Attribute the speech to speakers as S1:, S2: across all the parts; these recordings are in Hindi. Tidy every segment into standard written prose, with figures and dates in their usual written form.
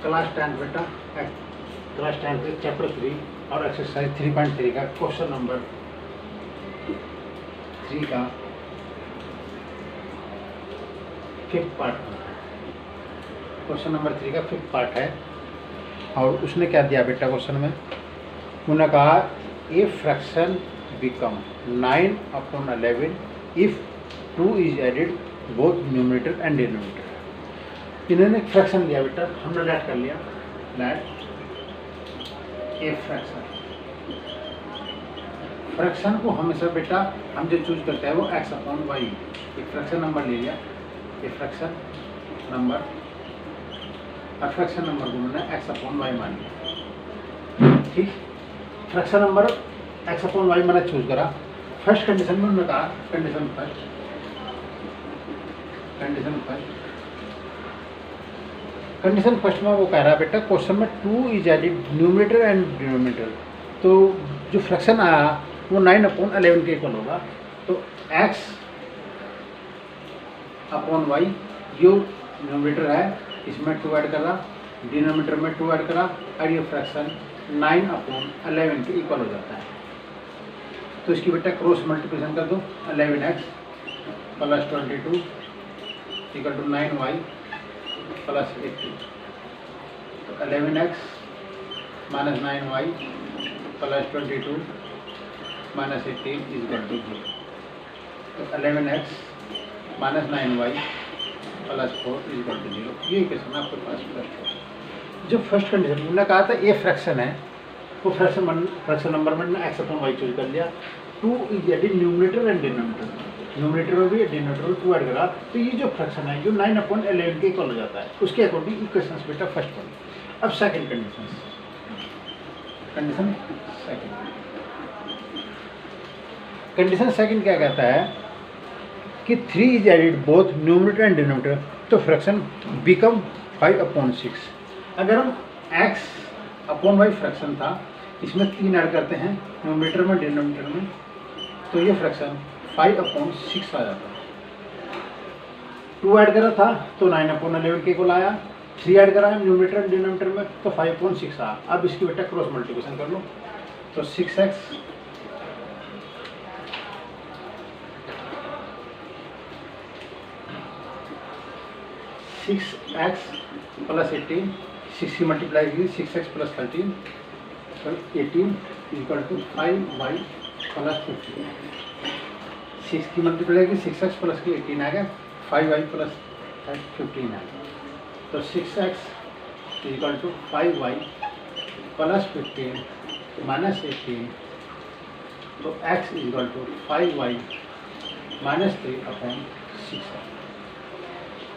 S1: क्लास 10 बेटा, क्लास 10 के चैप्टर 3 और एक्सरसाइज 3.3 का क्वेश्चन नंबर 3 का 5th पार्ट है। क्वेश्चन नंबर 3 का 5th पार्ट है और उसने क्या दिया बेटा क्वेश्चन में, उन्होंने कहा a fraction become 9/11 if 2 is added both numerator and denominator. इन्होंने एक फ्रैक्शन लिया बेटा, हमने लेट कर लिया, लेट ए फ्रैक्शन। फ्रैक्शन को हमेशा बेटा हम जो चूज करते हैं वो x/y, एक फ्रैक्शन नंबर ले लिया, ये फ्रैक्शन नंबर और फ्रैक्शन नंबर को मैंने x/y मान लिया। ठीक, फ्रैक्शन नंबर x/y मैंने चूज करा। फर्स्ट कंडीशन में उन्होंने कहा कंडीशन फर्स्ट में वो कह रहा है बेटा क्वेश्चन में 2 is added numerator and denominator, तो जो फ्रैक्शन आया वो 9/11 के इक्वल होगा। तो x/y जो न्यूमरेटर है इसमें 2 ऐड करा, डिनोमिनेटर में 2 ऐड करा और ये फ्रैक्शन 9/11 के इक्वल हो जाता है। तो इसकी बेटा क्रॉस मल्टीप्लिकेशन कर दो, 11x plus 22 equal to 9y plus 80। तो 11x minus 9y plus 22 minus 18 equal to 0। तो 11x minus 9y plus 4 equal to 0। ये क्वेश्चन आपके पास प्लस 4। जो फर्स्ट कंडीशन मैंने कहा था ये फ्रैक्शन है, वो फ्रैक्शन नंबर में x/y चूज कर लिया। 2 is added numerator and denominator, numerator में भी डिनोमिनेटर में 2 ऐड करा, तो ये जो फ्रैक्शन है जो 9/11 के इक्वल हो जाता है, उसके अकॉर्डिंग इक्वेशंस बेटा फर्स्ट वन। अब सेकंड कंडीशन सेकंड क्या कहता है कि 3 is added both numerator and denominator, तो फ्रैक्शन बिकम 5/6। अगर हम x/y फ्रैक्शन था, इसमें 3 ऐड करते हैं न्यूमरेटर में डिनोमिनेटर में, तो ये फ्रैक्शन 5/6 आ जाता है। 2 ऐड करा था तो 9/11 के इक्वल आया, 3 ऐड करा है न्यूमरेटर डिनोमिनेटर में तो 5/6 आया। अब इसकी बेटा क्रॉस मल्टीप्लिकेशन कर लो, तो 6x प्लस 18, 6 की मल्टीप्लाई की 6x प्लस 13 तो 18 इक्वल टू 5y प्लस 15। 6 की मल्टीप्लाई की 6x प्लस की 18 आ गया, 5y प्लस 15 आ गया। तो 6x equal to 5y plus 15 minus 18, तो x equal to 5y minus 3/6।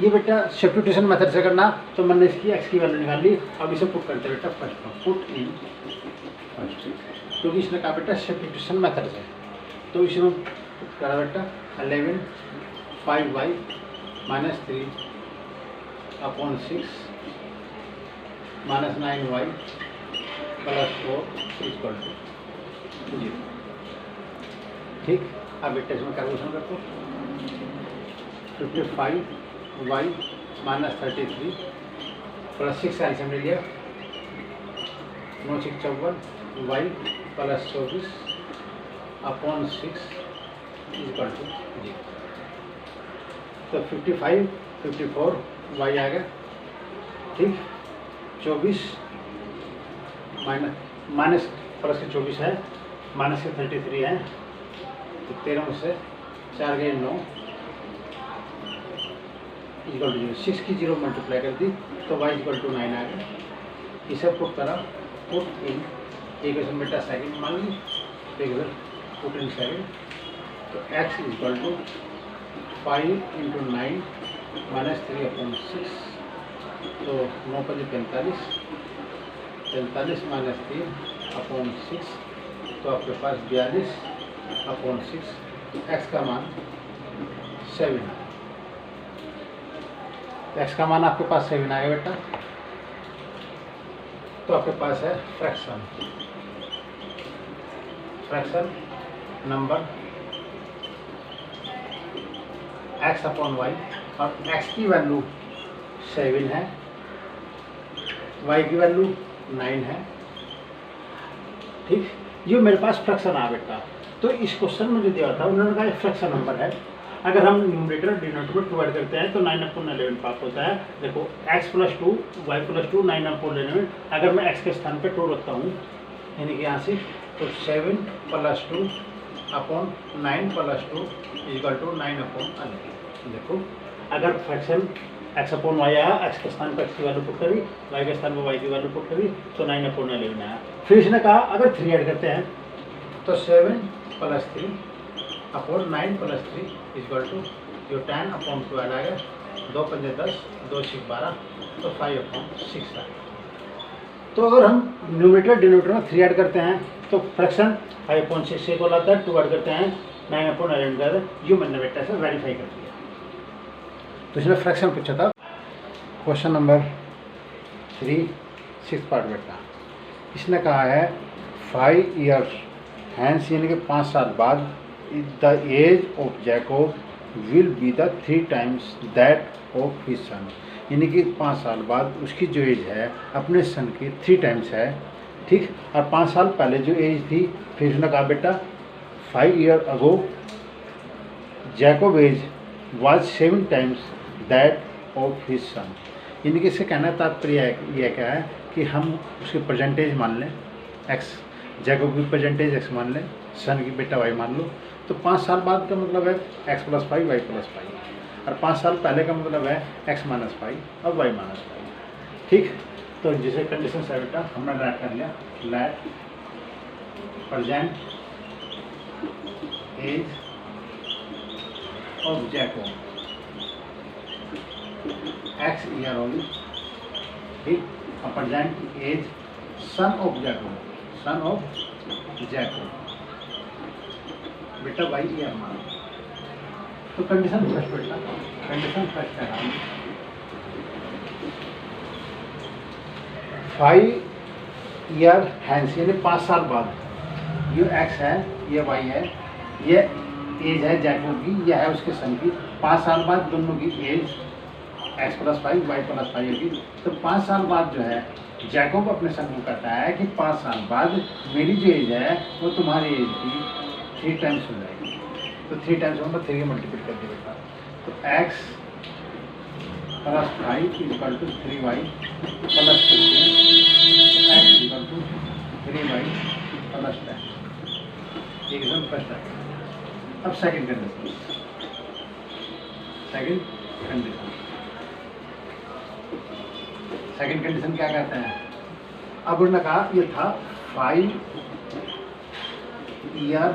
S1: ये बेटा सब्स्टिट्यूशन मेथड से करना, तो मैंने इसकी x की वैल्यू निकाल ली। अब इसे पुट करते बेटा फर्स्ट में, पुट इन फर्स्ट, क्योंकि इसने कहा बेटा सब्स्टिट्यूशन मेथड से, तो इसमें करा बेटा 11 5y minus 3/6 minus 9y plus 4 equal to 0। ठीक, अब बेटा इसमें कैलकुलेशन करते हो, 55y माइनस 33 प्लस 6 एल्सियम ले लिया, 9 6 54 y प्लस 24/6 इक्वल टू 0। तो 55 54 y आ गया। ठीक, 24 माइनस प्लस के 24 है, माइनस के 33 है, तो 13 में से 4 गए 9 इक्वल टू 0। 6 की 0 मल्टीप्लाई कर दी तो y इक्वल टू 9 आ गया। इसे पुट करा, पुट इन इक्वेशन बेटा सेकंड मान ली, इक्वेशन पुट इन सेकंड, तो x इक्वल टू 5 × 9 माइनस 3/6, तो 9 × 45, 45 माइनस 3/6, तो आपके पास 42/6, x का मान 7 है। x का मान आपके पास 7 आएगा बेटा, तो आपके पास है फ्रैक्शन नंबर x/y और x की वैल्यू 7 है वाई की वैल्यू 9 है। ठीक, ये मेरे पास फ्रैक्शन आ बेटा। तो इस क्वेश्चन में जो दिया था उन्होंने कहा फ्रैक्शन नंबर है, अगर हम न्यूमरेटर डिनोमिनेटर में 2 ऐड करते हैं तो 9/11 प्राप्त होता है। देखो x + 2 y + 2 9/11, अगर मैं x के स्थान पे 2 रखता हूँ यानी कि यहाँ से, तो 7 + 2 अपॉन 9 + 2 = 9/11। देखो अगर फ्रैक्शन x/y आया, x के स्थान पर x की वैल्यू पुट करी, y के स्थान पर y की वैल्यू पुट करी, तो 9/11 आया। फिर इसने कहा अगर 3 ऐड करते हैं तो 7 + 3 अपॉन 9 + 3 = जो 10/2 आ गया, 2 × 5 = 10, 2 × 6 = 12, तो 5/6 आ। तो अगर हम न्यूमरेटर डिनोमिनेटर में 3 ऐड करते हैं तो फ्रैक्शन 5/6 से इक्वल आता है, 2 ऐड करते हैं 9/11, ये मैंने बेटा से वेरीफाई कर दिया। तो इसने फ्रैक्शन पूछा था, क्वेश्चन नंबर 3 6th पार्ट बेटा। इसने कहा है 5 years हैंस यानी कि 5 साल बाद the age of Jacob will be the 3 times that of his son, यानी कि 5 साल बाद उसकी जो एज है अपने सन की 3 times है। ठीक, और 5 साल पहले जो एज थी, फिर उसने कहा बेटा 5 years ago Jacob age was 7 times that of his son, यानी कि इससे कहना तात्पर्य यह क्या है कि हम उसकी परसेंटेज मान लें x, जैकोब की परसेंटेज x मान लें, सन की बेटा y मान लो, तो 5 साल बाद का मतलब है x + 5 y + 5, और 5 साल पहले का मतलब है x - 5 और y - 5। ठीक, तो जिसे कंडीशन है बेटा हमने राइट कर लिया, let present age of Jacob x year only. ठीक, और present age son of Jacob, son of Jacob बेटा y ईयर मानो। तो कंडीशन फर्स्ट बेटा, कंडीशन फर्स्ट है 5 year हैंस यानी 5 साल बाद, ये x है, ये y है, ये एज है जैकोब की, यह है उसके सन की। 5 साल बाद दोनों की एज x + 5 y + 5 होगी। तो 5 साल बाद जो है जैकोब अपने सन को कहता है कि 5 साल बाद मेरी जो एज है वो तुम्हारी एज की 3 times हो जाएगी। तो 3 times मतलब 3 मल्टीप्लाई कर दिया बेटा, तो x + 5 = 3y + 15, x = 3y + 10। एकदम फर्स्ट है। अब सेकंड कंडीशन, सेकंड कंडीशन क्या कहते हैं? अब उन्होंने कहा ये था 5 year,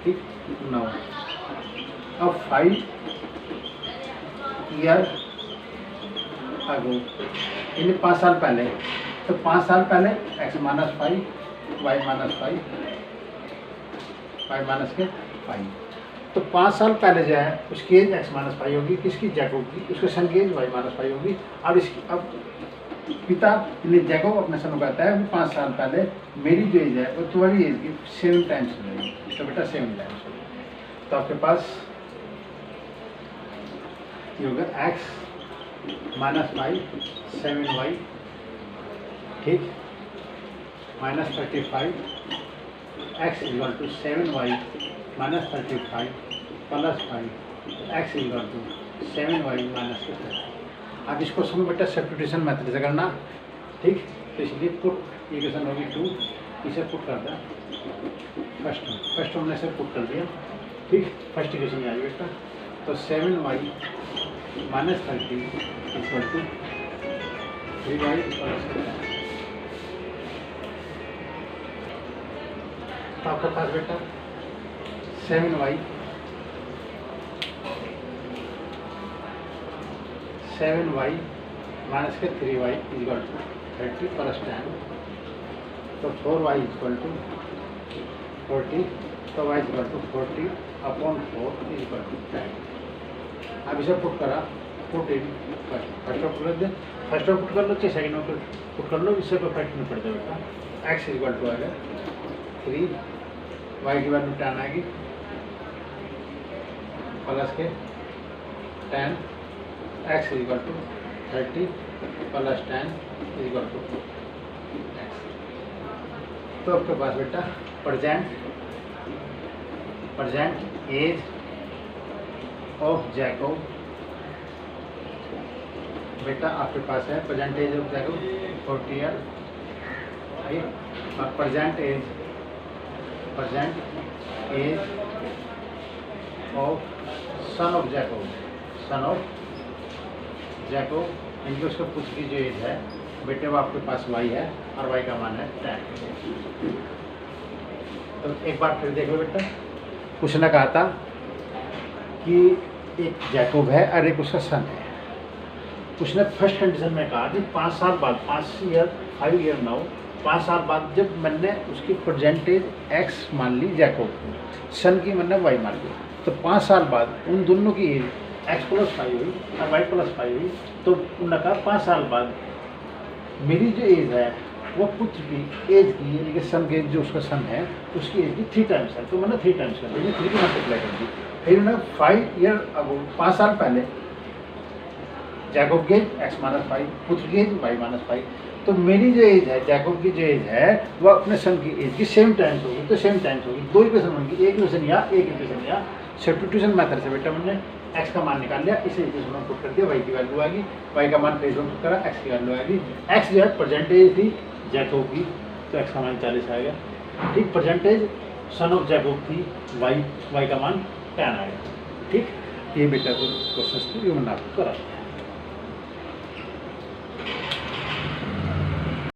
S1: ठीक, 9। अब 5 year अगो यानी 5 साल पहले, तो 5 साल पहले x - 5 y - 5 y - 5, तो 5 साल पहले जो है उसकी एज x - 5 होगी, किसकी? जैकोब की। उसके सन की एज y - 5 होगी। अब इसकी, अब पिता यानी जैकोब अपने सन को कहता है कि 5 साल पहले मेरी जो एज है वो तुम्हारी एज की 7 times हो जाएगी। तो बेटा 7 times हो जाएगी। तो आपके पास ये होगा x - 5 7y, ठीक, -35 x = 7y - 35 + 5 x = 7y - 35। अब इसको समय बेटा सब्स्टिट्यूशन मेथड से करना, ठीक। तो इसलिए पुट इक्वेशन होगी 2, इसे पुट कर दें फर्स्ट हमने से पुट कर दिया, ठीक। फर्स्ट इक्वेशन आई बेटा, तो 7y - 30 = 3y + 10। तो आपके पास बेटा 7y माइनस के 3y = 30 + 10, तो 4y = 40, तो y = 40/4 = 10। अब इसे पुट करा, put in first of put they, first of put कर लो चाहे सेकंड ऑफ पुट कर लो, इससे कोई फर्क नहीं पड़ता बेटा। x = आएगा 3, y की वैल्यू 10 आएगी, प्लस के 10, x = 30 plus 10 equal to x। तो आपके पास बेटा प्रेजेंट एज ऑफ जैकब, बेटा आपके पास है present age of Jacob 40 year, और present age of son of Jacob इनकी उसके पुत्र की जो एज है बेटे वो आपके पास y है और y का मान है 10। तो एक बार फिर देखो बेटा, उसने कहा था कि एक जैकब है और एक उसका सन है। उसने फर्स्ट कंडीशन में कहा कि 5 साल बाद 5 ईयर नाउ 5 साल बाद जब मैंने उसकी परसेंटेज x मान ली जैकब, सन की मैंने y मान ली, तो 5 साल बाद उन दोनों की एज x + 5 हुई और y + 5 हुई। तो उन्होंने कहा 5 साल बाद मेरी जो एज है वो पुत्र की एज की, यानी कि सन के जो उसका सन है उसकी एज की 3 टाइम्स है। तो मैंने 3 टाइम्स कर दी, 3 की मल्टीप्लाई कर दी। फिर उन्होंने 5 ईयर अगो 5 साल पहले जैकब की एज x - 5, पुत्र की एज y - 5। तो मेरी जो एज है जैकब की जो एज है वो अपने सन की एज की सेम टाइम्स होगी। तो सेम टाइम्स होगी, 2 इक्वेशन होंगी, एक इक्वेशन या सब्स्टिट्यूशन मेथड से बेटा मैंने x का मान निकाल लिया, इसे इक्वेशन में पुट कर दिया, y की वैल्यू आ गई, y का मान पेज में पुट करा, x की वैल्यू आ गई। x जो है परसेंटेज थी जैकब की, तो x का मान 40 आएगा, ठीक। परसेंटेज सन ऑफ जैकब थी, y का मान 10 आएगा, ठीक। ये बेटा क्वेश्चन ये मैंने आपको करा।